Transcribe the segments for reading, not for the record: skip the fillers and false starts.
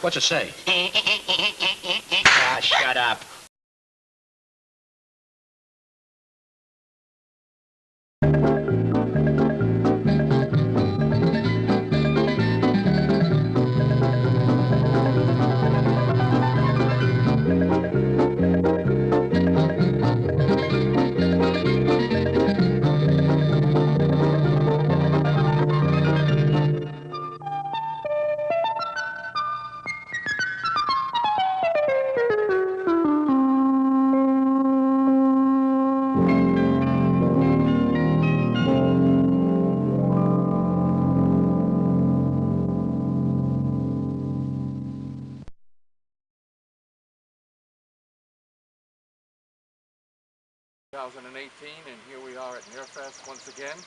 What's it say? Ah, shut up. And here we are at Nearfest once again.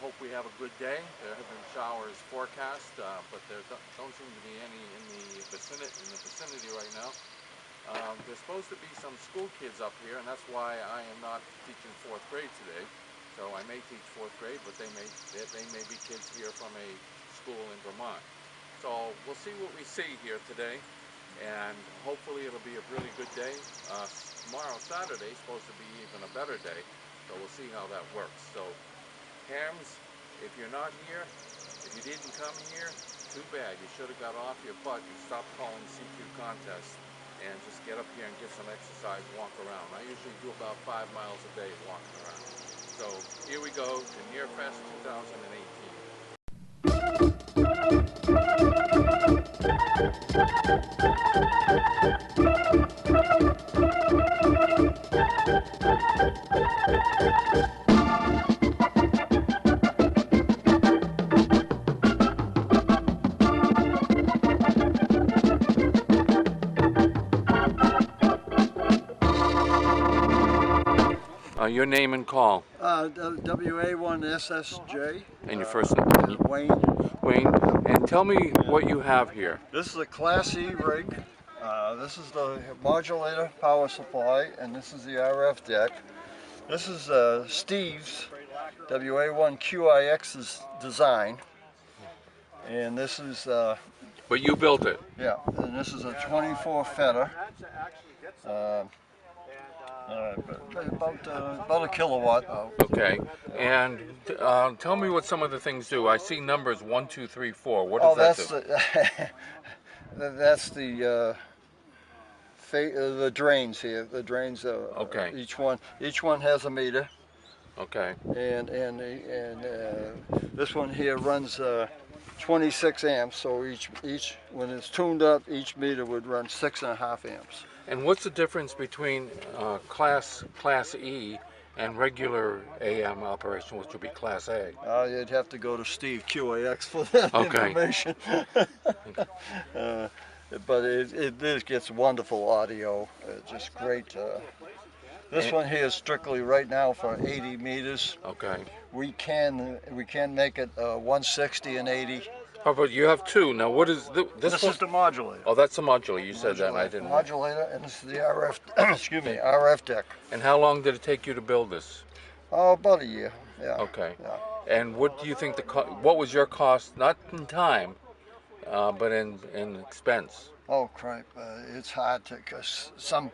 Hope we have a good day. There have been showers forecast, but there don't seem to be any in the vicinity right now. There's supposed to be some school kids up here, and that's why I am not teaching 4th grade today. So I may teach 4th grade, but they may be kids here from a school in Vermont. So we'll see what we see here today, and hopefully it'll be a really good day. Tomorrow, Saturday, is supposed to be even a better day, so we'll see how that works. So, Hams, if you're not here, if you didn't come here, too bad. You should have got off your butt and stopped calling CQ contests and just get up here and get some exercise, walk around. I usually do about 5 miles a day walking around. So, here we go to Nearfest 2018. Your name and call. WA1SSJ. And your first name? Wayne. Wayne. And tell me what you have here. This is a Class E rig. This is the modulator power supply, and this is the RF deck. This is Steve's WA1QIX's design. And this is... but you built it? Yeah, and this is a 24 fetter. About a kilowatt. Okay, and tell me what some of the things do. I see numbers 1, 2, 3, 4. What does that do? That's the drains here. The drains. Okay. Each one has a meter. Okay. And this one here runs 26 amps. So each when it's tuned up, each meter would run 6.5 amps. And what's the difference between Class E and regular AM operation, which would be Class A? You'd have to go to Steve QAX for that information. But it gets wonderful audio. Just great. This one here is strictly right now for 80 meters. Okay. We can make it 160 and 80. Oh, but you have two. Now, what is this? This is the modulator. Oh, that's the modulator. You said that, and I didn't. Modulator, and this is the RF. Excuse me, RF deck. And how long did it take you to build this? Oh, about a year. Yeah. Okay. Yeah. And what do you think what was your cost, not in time, but in expense? Oh crap! It's hard to, cause some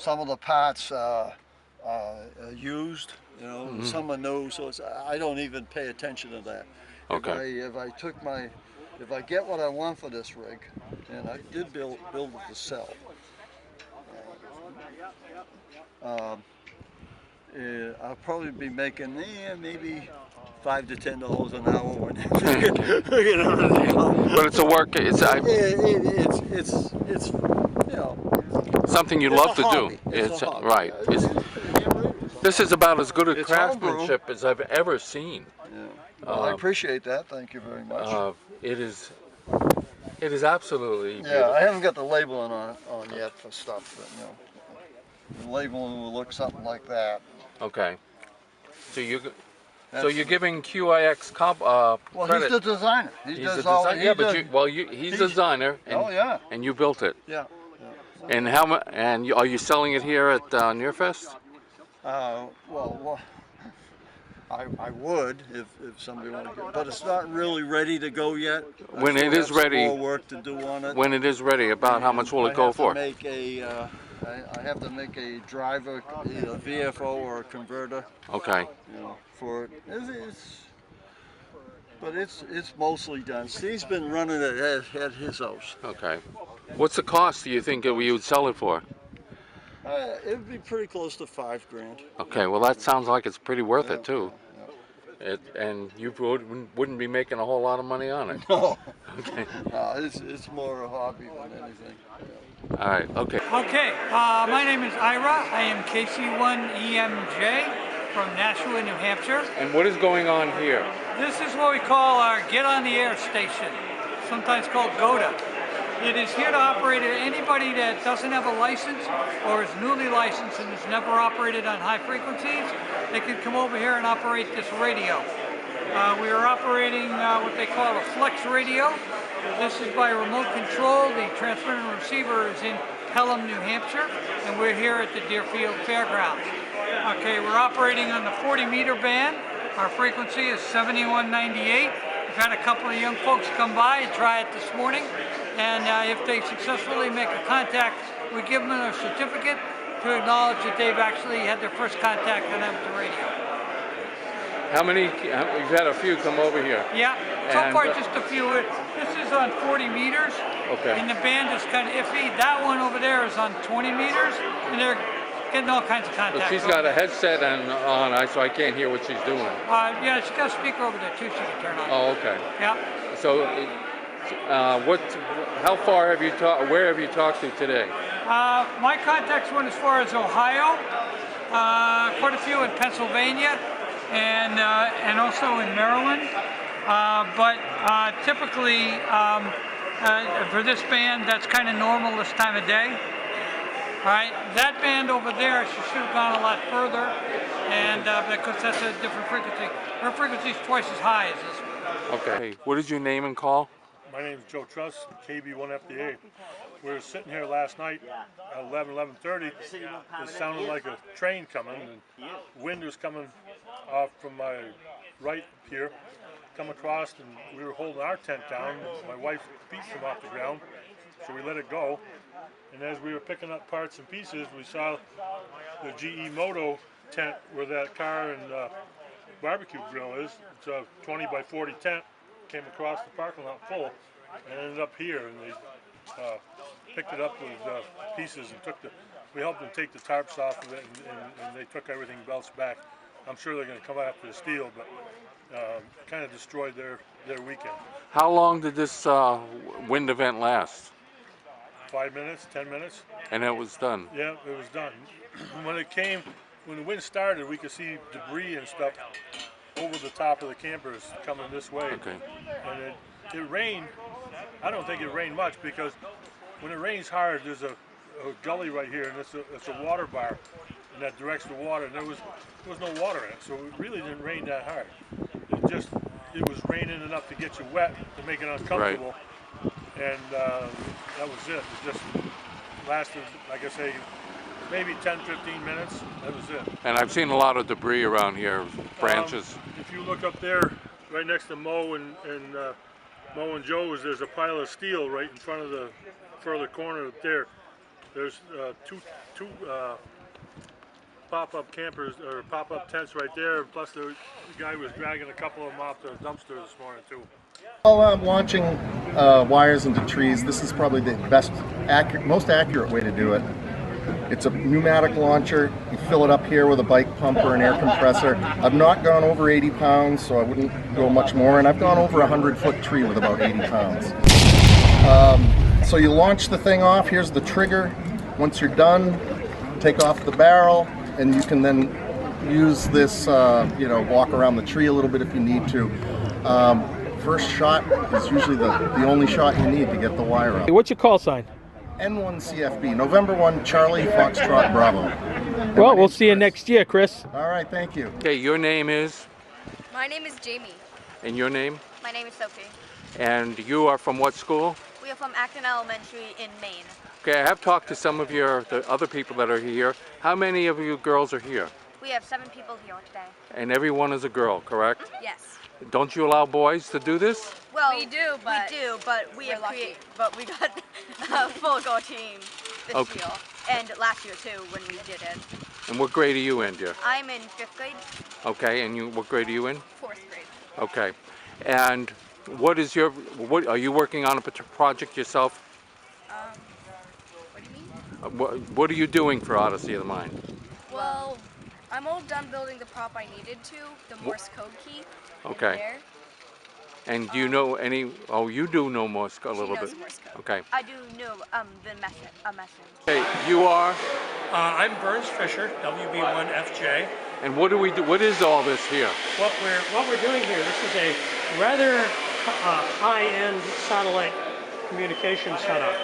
of the parts are used. You know, some are new, so I don't even pay attention to that. Okay. If I get what I want for this rig, and I did build it to sell, I'll probably be making maybe $5 to $10 an hour when you know. But it's a work. It's you know something you love to hobby. do. It's a hobby. Right. This is about as good a It's craftsmanship as I've ever seen. Yeah. Well, I appreciate that. Thank you very much. It is absolutely beautiful. Yeah, I haven't got the labeling on yet for stuff, but you know, the labeling will look something like that. Okay. So you're giving QIX well, credit. he's the designer. He's the designer. Yeah, but he's the designer. And, oh yeah. And you built it. Yeah. And how much? And are you selling it here at Nearfest? Well, I would if somebody wanted to get, but it's not really ready to go yet. When I it still is have some ready, more work to do on it. when it is ready, about how much will it go for? I have to make a driver, either VFO or a converter. Okay. You know, for it. But it's mostly done. Steve's been running it at his house. Okay. What's the cost do you think that we would sell it for? It would be pretty close to $5 grand. Okay, well that sounds like it's pretty worth Yeah, it too. yeah. And you wouldn't be making a whole lot of money on it. No, Okay. no, it's more a hobby than anything. Yeah. All right. Okay. Okay, my name is Ira. I am KC1EMJ from Nashua, New Hampshire. And what is going on here? This is what we call our Get on the Air station, sometimes called GOTA. It is here to operate anybody that doesn't have a license or is newly licensed and has never operated on high frequencies. They can come over here and operate this radio. We are operating what they call a flex radio. This is by remote control. The transmitter and receiver is in Pelham, New Hampshire, and we're here at the Deerfield Fairgrounds. Okay, we're operating on the 40-meter band. Our frequency is 7198. We've had a couple of young folks come by and try it this morning, and if they successfully make a contact, we give them a certificate to acknowledge that they've actually had their first contact on the radio. How many? You've had a few come over here. Yeah, so And, far just a few. This is on 40 meters, Okay. and the band is kind of iffy. That one over there is on 20 meters, and they're getting all kinds of But contacts. she's got a headset on, so I can't hear what she's doing. Yeah, she's got a speaker over there too, she can turn on. Oh, okay. Yeah. So, how far have you talked? Where have you talked to today? My contacts went as far as Ohio, quite a few in Pennsylvania, and also in Maryland. But typically, for this band, that's kind of normal this time of day. All right, that band over there, she should have gone a lot further, and because that's a different frequency. Her frequency is twice as high as this one. Okay. What is your name and call? My name is Joe Truss, KB1FDA. We were sitting here last night at 11:30. It sounded like a train coming, and wind was coming off from my right here, come across, and we were holding our tent down. My wife's feet came off the ground, so we let it go. And as we were picking up parts and pieces, we saw the GE Moto tent where that car and barbecue grill is. It's a 20 by 40 tent. Came across the parking lot full and ended up here. And they picked it up with pieces and we helped them take the tarps off of it, and they took everything else back. I'm sure they're going to come after the steel, but kind of destroyed their weekend. How long did this wind event last? 5 minutes, 10 minutes. And it was done. Yeah, it was done. When the wind started, we could see debris and stuff over the top of the campers coming this way. Okay. And it rained. I don't think it rained much because when it rains hard, there's a gully right here, and it's a water bar, and that directs the water. And there was no water in it, so it really didn't rain that hard. It was raining enough to get you wet to make it uncomfortable. Right. And that was it. It just lasted, like I say, maybe 10, 15 minutes. That was it. And I've seen a lot of debris around here, branches. If you look up there, right next to Mo and Joe's, there's a pile of steel right in front of the further corner up there. There's two pop-up campers or pop-up tents right there. Plus, the guy was dragging a couple of them off the dumpster this morning too. While launching wires into trees, this is probably the most accurate way to do it. It's a pneumatic launcher. You fill it up here with a bike pump or an air compressor. I've not gone over 80 pounds, so I wouldn't go much more, and I've gone over a 100-foot tree with about 80 pounds. So you launch the thing off. Here's the trigger. Once you're done, take off the barrel, and you can then use this, walk around the tree a little bit if you need to. First shot is usually the only shot you need to get the wire up. What's your call sign? N1CFB, November 1, Charlie Foxtrot Bravo. Well, we'll see you next year, Chris. All right, thank you. Okay, your name is? My name is Jamie. And your name? My name is Sophie. And you are from what school? We are from Acton Elementary in Maine. Okay, I have talked to some of the other people that are here. How many of you girls are here? We have 7 people here today. And everyone is a girl, correct? Yes. Don't you allow boys to do this? Well, we do, but we have but we got a full go team this Okay. year and last year too when we did it. And what grade are you in, dear? I'm in 5th grade, Okay, and you, what grade are you in? 4th grade. Okay. And what are you working on a project yourself? What do you mean? What are you doing for Odyssey of the Mind? Well, I'm all done building the prop I needed to, the Morse code key. Okay. There. And do you know any, oh, you do know Morse code a little bit. She knows Morse code. Okay. I do know the message. Okay, you are, I'm Burns Fisher, WB1FJ. and what do we do, what is all this here? What we're doing here, this is a rather high-end satellite communication setup.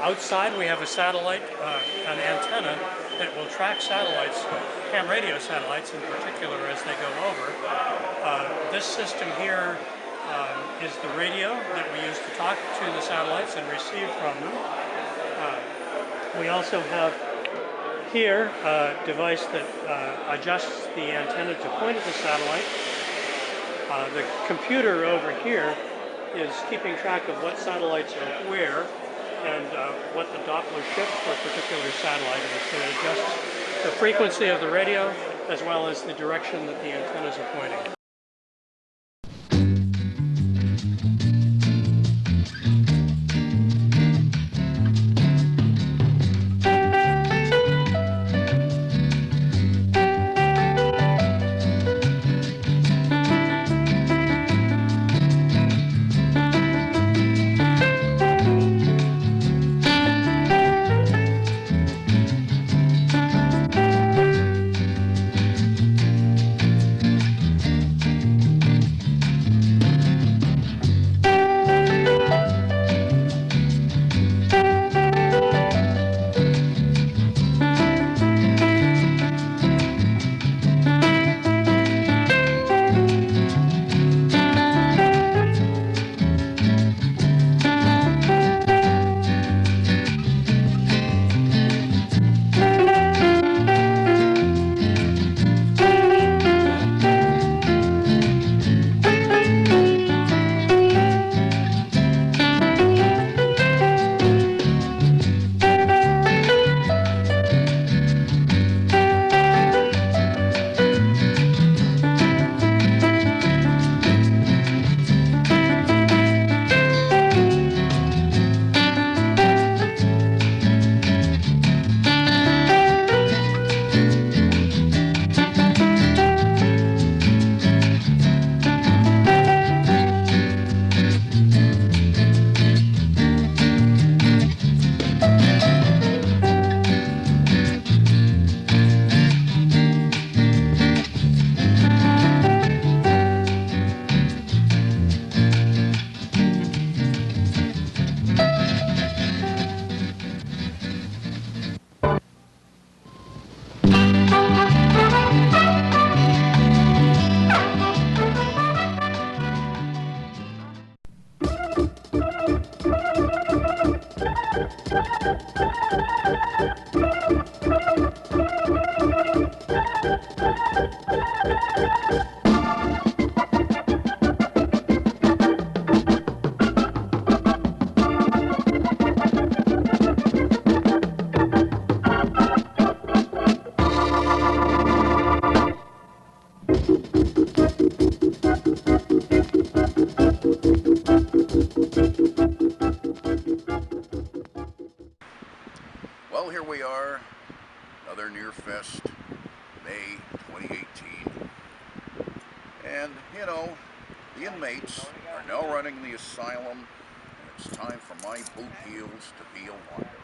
Outside we have a satellite, an antenna that will track satellites, ham radio satellites in particular, as they go over. This system here is the radio that we use to talk to the satellites and receive from them. We also have here a device that adjusts the antenna to point at the satellite. The computer over here is keeping track of what satellites are where and what the Doppler shift for a particular satellite is. So it adjusts the frequency of the radio as well as the direction that the antennas are pointing. Well, here we are, another Nearfest, May 2018. And, you know, the inmates are now running the asylum, and it's time for my boot heels to be a wonder.